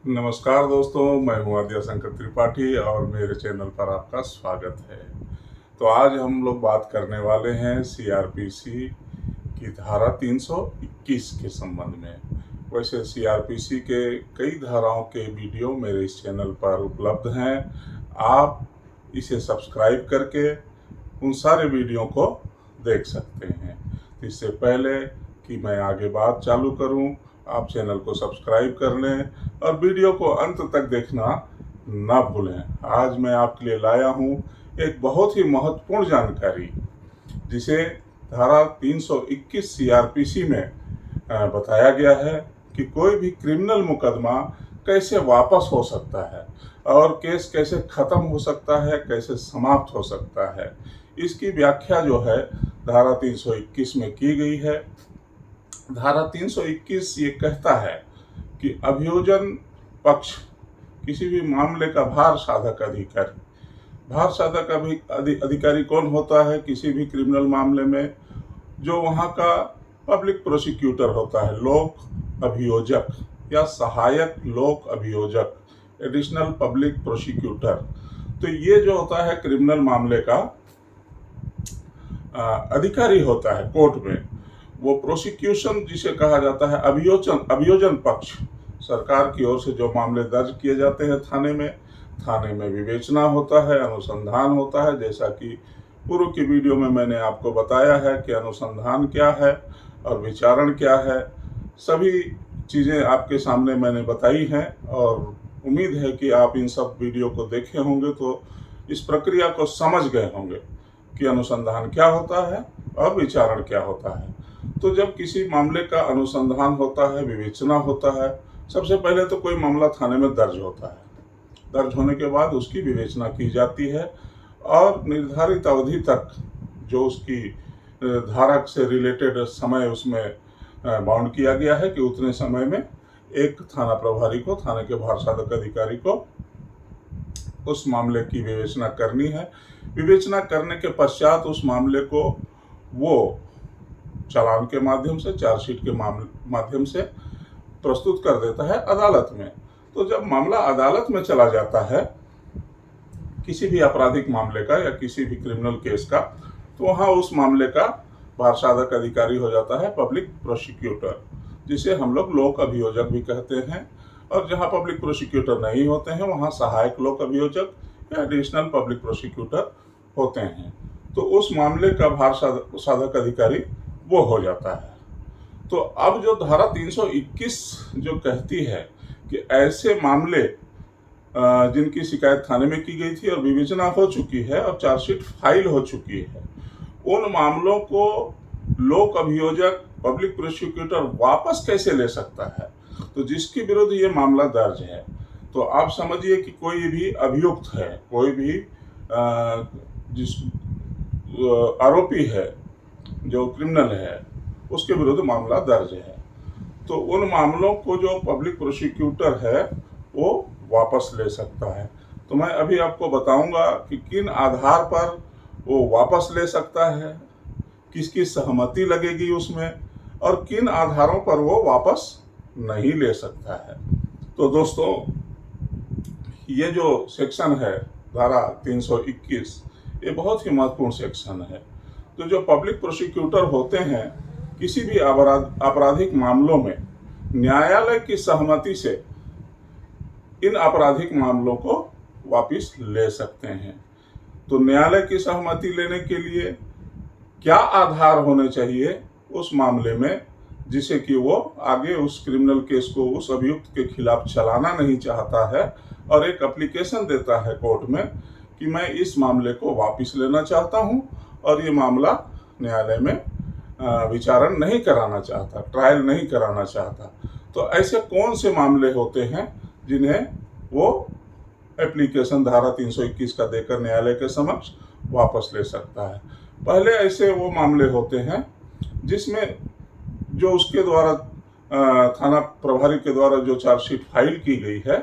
नमस्कार दोस्तों, मैं हूँ आद्या शंकर त्रिपाठी और मेरे चैनल पर आपका स्वागत है। तो आज हम लोग बात करने वाले हैं सीआरपीसी की धारा 321 के संबंध में। वैसे सीआरपीसी के कई धाराओं के वीडियो मेरे इस चैनल पर उपलब्ध हैं। आप इसे सब्सक्राइब करके उन सारे वीडियो को देख सकते हैं। इससे पहले कि मैं आगे बात चालू करूं, आप चैनल को सब्सक्राइब कर लें और वीडियो को अंत तक देखना ना भूलें। आज मैं आपके लिए लाया हूं एक बहुत ही महत्वपूर्ण जानकारी, जिसे धारा 321 सीआरपीसी में बताया गया है कि कोई भी क्रिमिनल मुकदमा कैसे वापस हो सकता है और केस कैसे खत्म हो सकता है, कैसे समाप्त हो सकता है। इसकी व्याख्या जो है धारा 321 में की गई है। धारा 321 ये कहता है कि अभियोजन पक्ष किसी भी मामले का भार साधक अधिकारी कौन होता है किसी भी क्रिमिनल मामले में? जो वहाँ का पब्लिक प्रोसिक्यूटर होता है, लोक अभियोजक या सहायक लोक अभियोजक, एडिशनल पब्लिक प्रोसिक्यूटर। तो ये जो होता है क्रिमिनल मामले का अधिकारी होता है कोर्ट में। वो प्रोसिक्यूशन जिसे कहा जाता है, अभियोजन पक्ष, सरकार की ओर से जो मामले दर्ज किए जाते हैं थाने में विवेचना होता है, अनुसंधान होता है। जैसा कि पूर्व की वीडियो में मैंने आपको बताया है कि अनुसंधान क्या है और विचारण क्या है। सभी चीज़ें आपके सामने मैंने बताई हैं और उम्मीद है कि आप इन सब वीडियो को देखे होंगे तो इस प्रक्रिया को समझ गए होंगे कि अनुसंधान क्या होता है और विचारण क्या होता है। तो जब किसी मामले का अनुसंधान होता है, विवेचना होता है, सबसे पहले तो कोई मामला थाने में दर्ज होता है। दर्ज होने के बाद उसकी विवेचना की जाती है और निर्धारित अवधि तक जो उसकी धारा से रिलेटेड समय उसमें बाउंड किया गया है कि उतने समय में एक थाना प्रभारी को, थाने के भारसाधक अधिकारी को उस मामले की विवेचना करनी है। विवेचना करने के पश्चात उस मामले को वो चालान के माध्यम से, चार्जशीट के माध्यम से प्रस्तुत कर देता है अदालत में। तो जब मामला अदालत में चला जाता है किसी भी आपराधिक मामले का या किसी भी क्रिमिनल केस का, तो वहाँ उस मामले का भारसाधक अधिकारी हो जाता है पब्लिक प्रोसिक्यूटर, जिसे हम लोग लोक अभियोजक भी कहते हैं। और जहाँ पब्लिक प्रोसिक्यूटर नहीं होते हैं वहाँ सहायक लोक अभियोजक या एडिशनल पब्लिक प्रोसिक्यूटर होते हैं। तो उस मामले का भारसाधक अधिकारी वो हो जाता है। तो अब जो धारा 321 जो कहती है कि ऐसे मामले जिनकी शिकायत थाने में की गई थी और विवेचना हो चुकी है और चार्जशीट फाइल हो चुकी है, उन मामलों को लोक अभियोजक, पब्लिक प्रोसिक्यूटर वापस कैसे ले सकता है? तो जिसके विरुद्ध ये मामला दर्ज है, तो आप समझिए कि कोई भी अभियुक्त है, कोई भी जिस आरोपी है, जो क्रिमिनल है, उसके विरुद्ध मामला दर्ज है, तो उन मामलों को जो पब्लिक प्रोसिक्यूटर है वो वापस ले सकता है। तो मैं अभी आपको बताऊंगा कि किन आधार पर वो वापस ले सकता है, किसकी सहमति लगेगी उसमें, और किन आधारों पर वो वापस नहीं ले सकता है। तो दोस्तों, ये जो सेक्शन है धारा 321, ये बहुत ही महत्वपूर्ण सेक्शन है। तो जो पब्लिक प्रोसिक्यूटर होते हैं किसी भी आपराधिक मामलों में न्यायालय की सहमति से इन आपराधिक मामलों को वापस ले सकते हैं। तो न्यायालय की सहमति लेने के लिए क्या आधार होने चाहिए उस मामले में, जिसे कि वो आगे उस क्रिमिनल केस को उस अभियुक्त के खिलाफ चलाना नहीं चाहता है और एक एप्लीकेशन देता है कोर्ट में कि मैं इस मामले को वापस लेना चाहता हूं और ये मामला न्यायालय में विचारण नहीं कराना चाहता, ट्रायल नहीं कराना चाहता। तो ऐसे कौन से मामले होते हैं जिन्हें वो एप्लीकेशन धारा 321 का देकर न्यायालय के समक्ष वापस ले सकता है? पहले ऐसे वो मामले होते हैं जिसमें जो उसके द्वारा थाना प्रभारी के द्वारा जो चार्जशीट फाइल की गई है,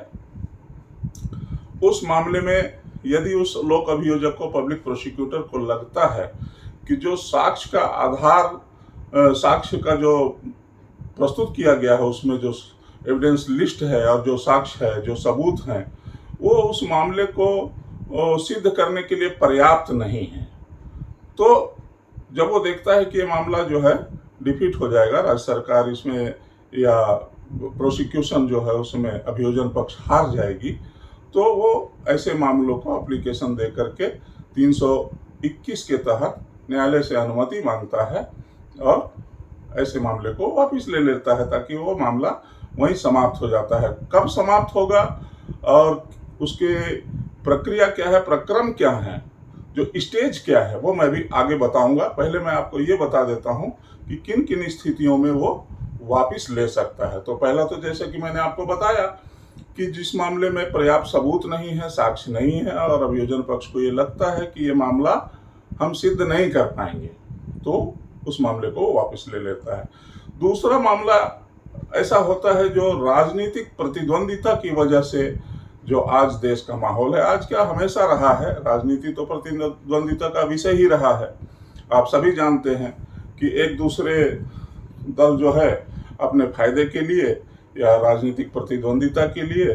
उस मामले में यदि उस लोक अभियोजक को, पब्लिक प्रोसिक्यूटर को लगता है कि जो साक्ष्य का आधार, साक्ष्य का जो प्रस्तुत किया गया है उसमें जो एविडेंस लिस्ट है और जो साक्ष्य है, जो सबूत हैं, वो उस मामले को सिद्ध करने के लिए पर्याप्त नहीं है। तो जब वो देखता है कि ये मामला जो है डिफीट हो जाएगा, राज्य सरकार इसमें या प्रोसिक्यूशन जो है उसमें अभियोजन पक्ष हार जाएगी, तो वो ऐसे मामलों को एप्लीकेशन दे करके 321 के तहत न्यायालय से अनुमति मांगता है और ऐसे मामले को वापस ले लेता है, ताकि वो मामला वहीं समाप्त हो जाता है। कब समाप्त होगा और उसके प्रक्रिया क्या है, प्रक्रम क्या है, जो स्टेज क्या है, वो मैं भी आगे बताऊंगा। पहले मैं आपको ये बता देता हूं कि किन किन स्थितियों में वो वापस ले सकता है। तो पहला तो जैसे कि मैंने आपको बताया कि जिस मामले में पर्याप्त सबूत नहीं है, साक्ष्य नहीं है और अभियोजन पक्ष को ये लगता है कि ये मामला हम सिद्ध नहीं कर पाएंगे, तो उस मामले को वापस ले लेता है। दूसरा मामला ऐसा होता है जो राजनीतिक प्रतिद्वंदिता की वजह से, जो आज देश का माहौल है, आज क्या हमेशा रहा है, राजनीति तो प्रतिद्वंदिता का विषय ही रहा है। आप सभी जानते हैं कि एक दूसरे दल जो है अपने फायदे के लिए या राजनीतिक प्रतिद्वंदिता के लिए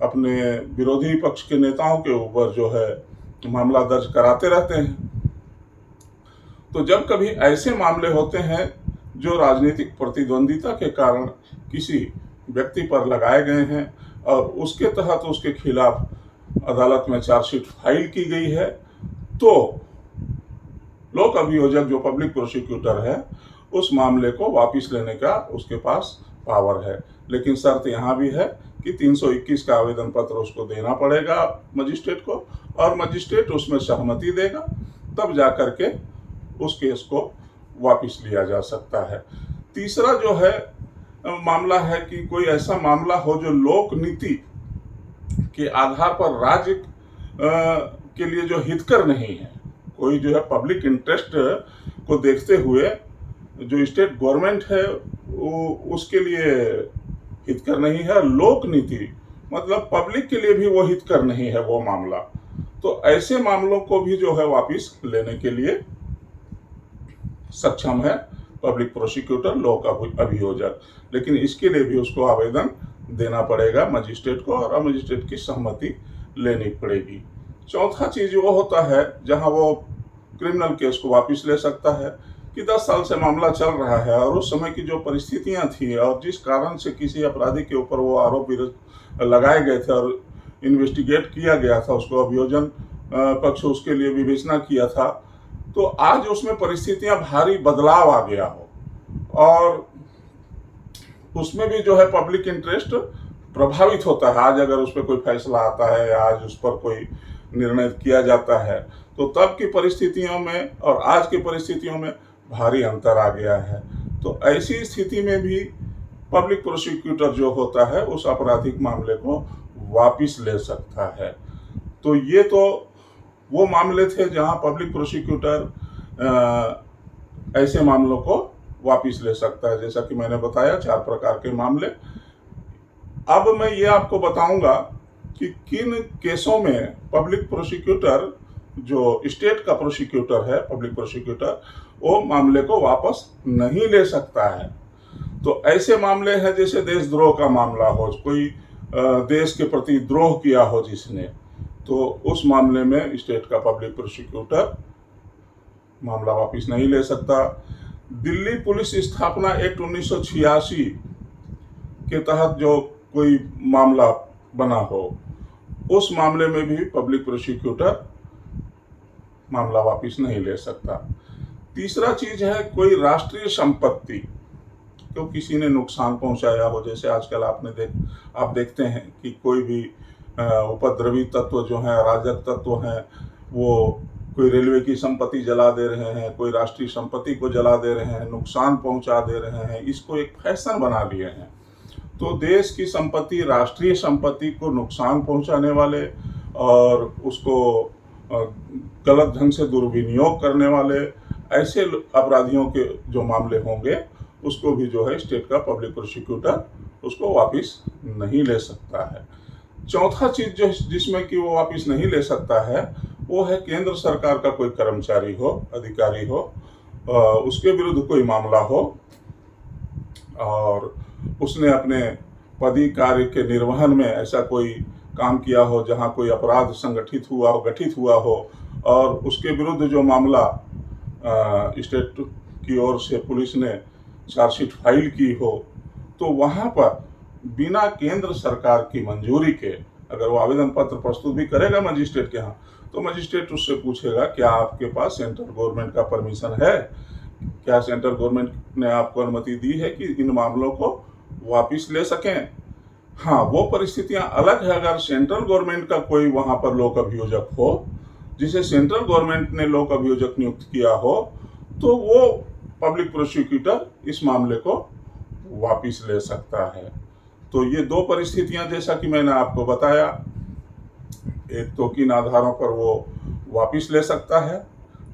अपने विरोधी पक्ष के नेताओं के ऊपर जो है मामला दर्ज कराते रहते हैं। तो जब कभी ऐसे मामले होते हैं जो राजनीतिक प्रतिद्वंदिता के कारण किसी व्यक्ति पर लगाए गए हैं और उसके तहत उसके खिलाफ अदालत में चार्जशीट फाइल की गई है, तो लोक अभियोजक जो पब्लिक प्रोसिक्यूटर है उस मामले को वापस लेने का उसके पास पावर है। लेकिन शर्त यहाँ भी है कि 321 का आवेदन पत्र उसको देना पड़ेगा मजिस्ट्रेट को, और मजिस्ट्रेट उसमें सहमति देगा, तब जा करके उस केस को वापस लिया जा सकता है। तीसरा जो है मामला है कि कोई ऐसा मामला हो जो लोक नीति के आधार पर राज्य के लिए जो हितकर नहीं है, कोई जो है पब्लिक इंटरेस्ट को देखते हुए जो स्टेट गवर्नमेंट है वो उसके लिए हितकर नहीं है, लोक नीति मतलब पब्लिक के लिए भी वो हितकर नहीं है वो मामला, तो ऐसे मामलों को भी जो है वापस लेने के लिए सक्षम है पब्लिक प्रोसिक्यूटर, लोक अभियोजक। लेकिन इसके लिए भी उसको आवेदन देना पड़ेगा मजिस्ट्रेट को और मजिस्ट्रेट की सहमति लेनी पड़ेगी। चौथा चीज वो होता है जहां वो क्रिमिनल केस को वापस ले सकता है कि 10 साल से मामला चल रहा है और उस समय की जो परिस्थितियां थी और जिस कारण से किसी अपराधी के ऊपर वो आरोप लगाए गए थे और इन्वेस्टिगेट किया गया था, उसको अभियोजन पक्ष उसके लिए विवेचना किया था, तो आज उसमें परिस्थितियां भारी बदलाव आ गया हो और उसमें भी जो है पब्लिक इंटरेस्ट प्रभावित होता है। आज अगर उस पर कोई फैसला आता है या आज उस पर कोई निर्णय किया जाता है, तो तब की परिस्थितियों में और आज की परिस्थितियों में भारी अंतर आ गया है। तो ऐसी स्थिति में भी पब्लिक प्रोसिक्यूटर जो होता है उस आपराधिक मामले को वापस ले सकता है। तो ये तो वो मामले थे जहां पब्लिक प्रोसिक्यूटर ऐसे मामलों को वापस ले सकता है। जैसा कि मैंने बताया 4 प्रकार के मामले। अब मैं ये आपको बताऊंगा कि किन केसों में पब्लिक प्रोसिक्यूटर जो स्टेट का प्रोसिक्यूटर है, पब्लिक प्रोसिक्यूटर, वो मामले को वापस नहीं ले सकता है। तो ऐसे मामले हैं जैसे देशद्रोह का मामला हो, कोई देश के प्रति द्रोह किया हो जिसने, तो उस मामले में स्टेट का पब्लिक प्रोसिक्यूटर मामला वापस नहीं ले सकता। दिल्ली पुलिस स्थापना एक्ट 1986 के तहत जो कोई मामला बना हो, उस मामले में भी पब्लिक प्रोसिक्यूटर मामला वापस नहीं ले सकता। तीसरा चीज है कोई राष्ट्रीय संपत्ति तो किसी ने नुकसान पहुंचाया हो, जैसे आजकल आप देखते हैं कि कोई भी उपद्रवी तत्व जो हैं, अराजक तत्व हैं, वो कोई रेलवे की संपत्ति जला दे रहे हैं, कोई राष्ट्रीय संपत्ति को जला दे रहे हैं, नुकसान पहुंचा दे रहे हैं, इसको एक फैशन बना लिए हैं। तो देश की संपत्ति, राष्ट्रीय संपत्ति को नुकसान पहुंचाने वाले और उसको गलत ढंग से दुर्विनियोग करने वाले ऐसे अपराधियों के जो मामले होंगे, उसको भी जो है स्टेट का पब्लिक प्रोसिक्यूटर उसको वापस नहीं ले सकता है। चौथा चीज जो जिसमें कि वो वापस नहीं ले सकता है वो है केंद्र सरकार का कोई कर्मचारी हो, अधिकारी हो, उसके विरुद्ध कोई मामला हो और उसने अपने पदी कार्य के निर्वहन में ऐसा कोई काम किया हो जहां कोई अपराध संगठित हुआ हो, गठित हुआ हो, और उसके विरुद्ध जो मामला स्टेट की ओर से पुलिस ने चार्जशीट फाइल की हो, तो वहां पर बिना केंद्र सरकार की मंजूरी के अगर वो आवेदन पत्र प्रस्तुत भी करेगा मजिस्ट्रेट के यहाँ, तो मजिस्ट्रेट उससे पूछेगा क्या आपके पास सेंट्रल गवर्नमेंट का परमिशन है, क्या सेंट्रल गवर्नमेंट ने आपको अनुमति दी है कि इन मामलों को वापिस ले सकें। हाँ, वो परिस्थितियां अलग है अगर सेंट्रल गवर्नमेंट का कोई वहां पर लोक अभियोजक हो, जिसे सेंट्रल गवर्नमेंट ने लोक अभियोजक नियुक्त किया हो, तो वो पब्लिक प्रोसिक्यूटर इस मामले को वापिस ले सकता है। तो ये दो परिस्थितियां जैसा कि मैंने आपको बताया, एक तो किन आधारों पर वो वापिस ले सकता है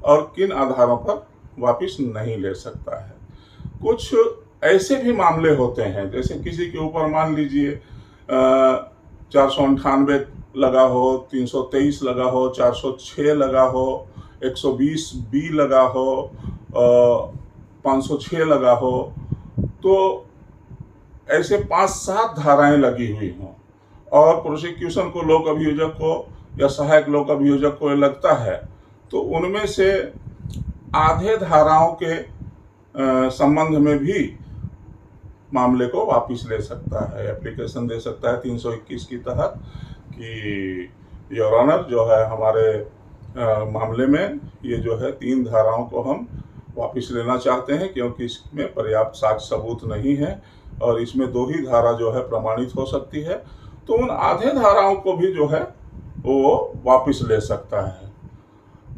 और किन आधारों पर वापिस नहीं ले सकता है। कुछ ऐसे भी मामले होते हैं जैसे किसी के ऊपर मान लीजिए 498 लगा हो, 323 लगा हो, 406 लगा हो, 120 बी लगा हो, 506 लगा हो, तो ऐसे 5-7 धाराएं लगी हुई हों और प्रोसिक्यूशन को लोक अभियोजक को या सहायक लोक अभियोजक को लगता है, तो उनमें से आधे धाराओं के संबंध में भी मामले को वापस ले सकता है, एप्लीकेशन दे सकता है 321 की तहत कि योर ऑनर जो है हमारे मामले में ये जो है 3 धाराओं को हम वापस लेना चाहते हैं क्योंकि इसमें पर्याप्त साक्ष्य सबूत नहीं है और इसमें 2 ही धारा जो है प्रमाणित हो सकती है। तो उन आधे धाराओं को भी जो है वो वापस ले सकता है।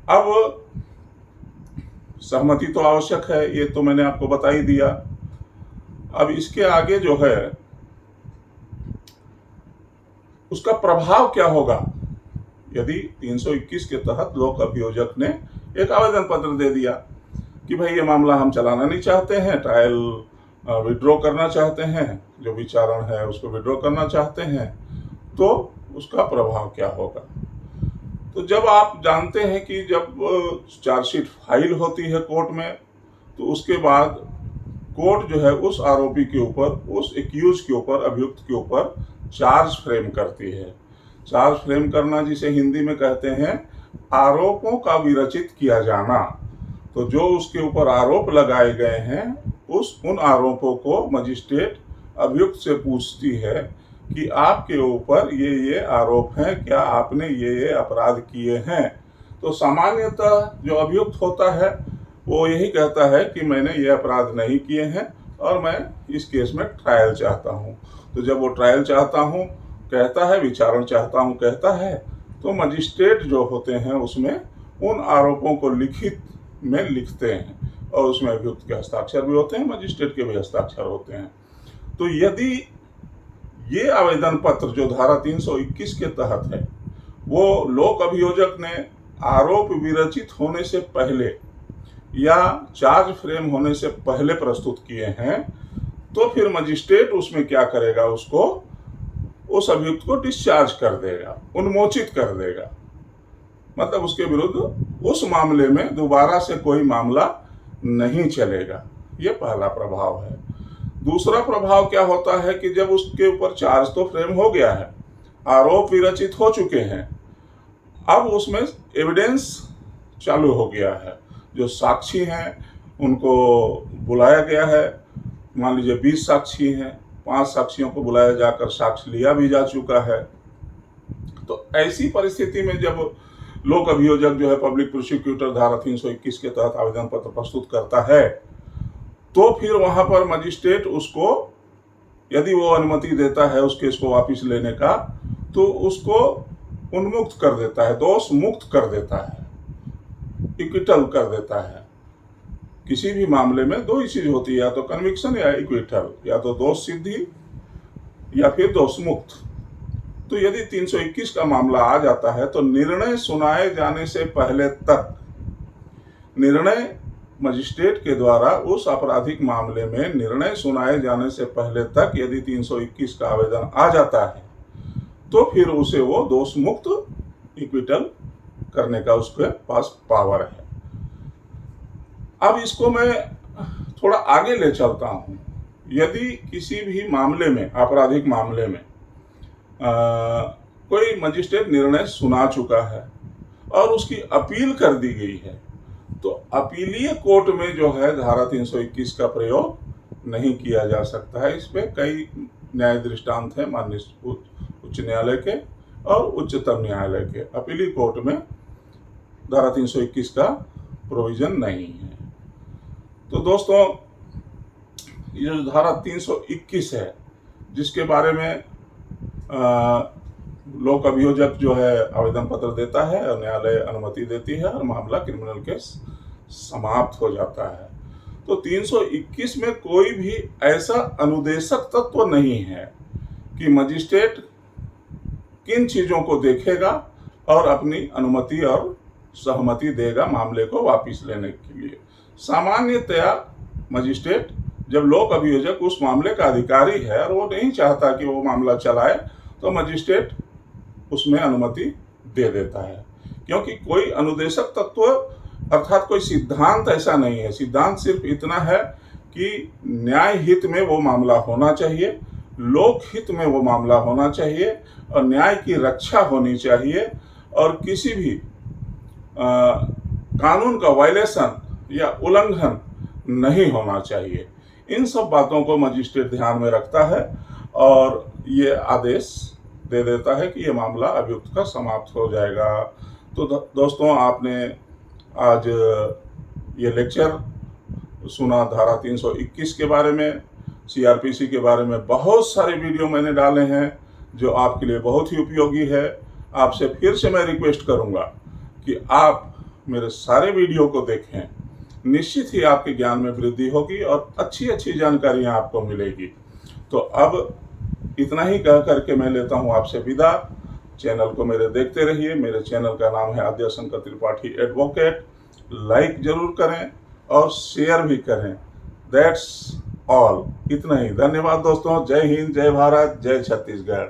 अब सहमति तो आवश्यक है, ये तो मैंने आपको बता ही दिया। अब इसके आगे जो है उसका प्रभाव क्या होगा यदि 321 के तहत लोक अभियोजक ने एक आवेदन पत्र दे दिया कि भाई ये मामला हम चलाना नहीं चाहते हैं, ट्रायल विड्रॉ करना चाहते हैं, जो विचारण है उसको विड्रॉ करना चाहते हैं, तो उसका प्रभाव क्या होगा। तो जब आप जानते हैं कि जब चार्जशीट फाइल होती है कोर्ट में, तो उसके बाद कोर्ट जो है उस आरोपी के ऊपर, उस एक्यूज के ऊपर, अभियुक्त के ऊपर चार्ज फ्रेम करती है। चार्ज फ्रेम करना जिसे हिंदी में कहते हैं आरोपों का विरचित किया जाना। तो जो उसके ऊपर आरोप लगाए गए हैं उन आरोपों को मजिस्ट्रेट अभियुक्त से पूछती है कि आपके ऊपर ये आरोप हैं, क्या आपने ये अपराध किए हैं। तो सामान्यतः जो अभियुक्त होता है वो यही कहता है कि मैंने ये अपराध नहीं किए हैं और मैं इस केस में ट्रायल चाहता हूँ। तो जब वो ट्रायल चाहता हूँ कहता है, विचारण चाहता हूँ कहता है, तो मजिस्ट्रेट जो होते हैं उसमें उन आरोपों को लिखित में लिखते हैं और उसमें अभियुक्त के हस्ताक्षर भी होते हैं, मजिस्ट्रेट के भी हस्ताक्षर होते हैं। तो यदि ये आवेदन पत्र जो धारा 321 के तहत है वो लोक अभियोजक ने आरोप विरचित होने से पहले या चार्ज फ्रेम होने से पहले प्रस्तुत किए हैं, तो फिर मजिस्ट्रेट उसमें क्या करेगा, उसको उस अभियुक्त को डिस्चार्ज कर देगा, उन्मोचित कर देगा। मतलब उसके विरुद्ध उस मामले में दोबारा से कोई मामला नहीं चलेगा। ये पहला प्रभाव है। दूसरा प्रभाव क्या होता है कि जब उसके ऊपर चार्ज तो फ्रेम हो गया है, आरोप विरचित हो चुके हैं, अब उसमें एविडेंस चालू हो गया है। जो साक्षी हैं उनको बुलाया गया है, मान लीजिए 20 साक्षी हैं, 5 साक्षियों को बुलाया जाकर साक्ष्य लिया भी जा चुका है। तो ऐसी परिस्थिति में जब लोक अभियोजक जो है पब्लिक प्रोसिक्यूटर धारा 321 के तहत आवेदन पत्र प्रस्तुत करता है, तो फिर वहां पर मजिस्ट्रेट उसको यदि वो अनुमति देता है उस केस को वापस लेने का, तो उसको उन्मुक्त कर देता है, दोष मुक्त कर देता है, इक्विटल कर देता है। किसी भी मामले में 2 ही चीज होती है, या तो कन्विक्शन या इक्विटल, या तो दोष सिद्धि या फिर दोष मुक्त। तो यदि 321 का मामला आ जाता है तो निर्णय सुनाए जाने से पहले तक, निर्णय मजिस्ट्रेट के द्वारा उस आपराधिक मामले में निर्णय सुनाए जाने से पहले तक यदि 321 का आवेदन आ जाता है तो फिर उसे वो दोष मुक्त इक्विटल करने का उसके पास पावर है। अब इसको मैं थोड़ा आगे ले चलता हूँ। यदि किसी भी मामले में, आपराधिक मामले में कोई मजिस्ट्रेट निर्णय सुना चुका है और उसकी अपील कर दी गई है, तो अपीलीय कोर्ट में जो है धारा 321 का प्रयोग नहीं किया जा सकता है। इसमें कई न्याय दृष्टांत है माननीय उच्च न्यायालय के और उच्चतम न्यायालय के। अपीलीय कोर्ट में धारा 321 का प्रोविजन नहीं है। तो दोस्तों, ये जो धारा 321 है, जिसके बारे में लोक अभियोजक जो है आवेदन पत्र देता है और न्यायालय अनुमति देती है और मामला क्रिमिनल केस समाप्त हो जाता है। तो 321 में कोई भी ऐसा अनुदेशक तत्व नहीं है कि मजिस्ट्रेट किन चीजों को देखेगा और अपनी अनुमति और सहमति देगा मामले को वापस लेने के लिए। सामान्यतया मजिस्ट्रेट, जब लोक अभियोजक उस मामले का अधिकारी है और वो नहीं चाहता कि वो मामला चलाए, तो मजिस्ट्रेट उसमें अनुमति दे देता है। क्योंकि कोई अनुदेशक तत्व अर्थात कोई सिद्धांत ऐसा नहीं है। सिद्धांत सिर्फ इतना है कि न्याय हित में वो मामला होना चाहिए, लोक हित में वो मामला होना चाहिए और न्याय की रक्षा होनी चाहिए और किसी भी कानून का वायलेशन या उल्लंघन नहीं होना चाहिए। इन सब बातों को मजिस्ट्रेट ध्यान में रखता है और ये आदेश दे देता है कि ये मामला अभियुक्त का समाप्त हो जाएगा। तो दोस्तों, आपने आज ये लेक्चर सुना धारा 321 के बारे में, सीआरपीसी के बारे में। बहुत सारे वीडियो मैंने डाले हैं जो आपके लिए बहुत ही उपयोगी है। आपसे फिर से मैं रिक्वेस्ट करूंगा कि आप मेरे सारे वीडियो को देखें। निश्चित ही आपके ज्ञान में वृद्धि होगी और अच्छी अच्छी जानकारियां आपको मिलेगी। तो अब इतना ही कह करके मैं लेता हूं आपसे विदा। चैनल को मेरे देखते रहिए। मेरे चैनल का नाम है आद्यशंकर त्रिपाठी एडवोकेट। लाइक जरूर करें और शेयर भी करें। That's all. इतना ही। धन्यवाद दोस्तों। जय हिंद, जय भारत, जय छत्तीसगढ़।